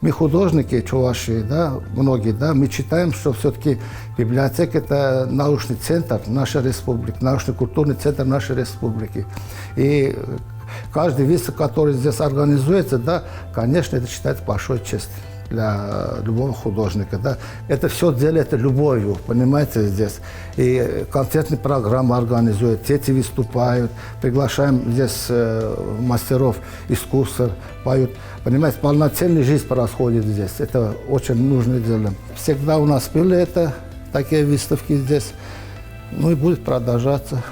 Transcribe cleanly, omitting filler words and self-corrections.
Мы художники чуваши, да, многие, да, мы считаем, что все-таки библиотека – это научный центр нашей республики, научно-культурный центр нашей республики. И каждый выставка, который здесь организуется, да, конечно, это считается большой честью для любого художника. Да. Это все делается любовью, понимаете, здесь. И концертные программы организуют, дети выступают, приглашаем здесь мастеров искусства, поют. Понимаете, полноценная жизнь происходит здесь. Это очень нужное дело. Всегда у нас были такие выставки здесь, ну и будет продолжаться.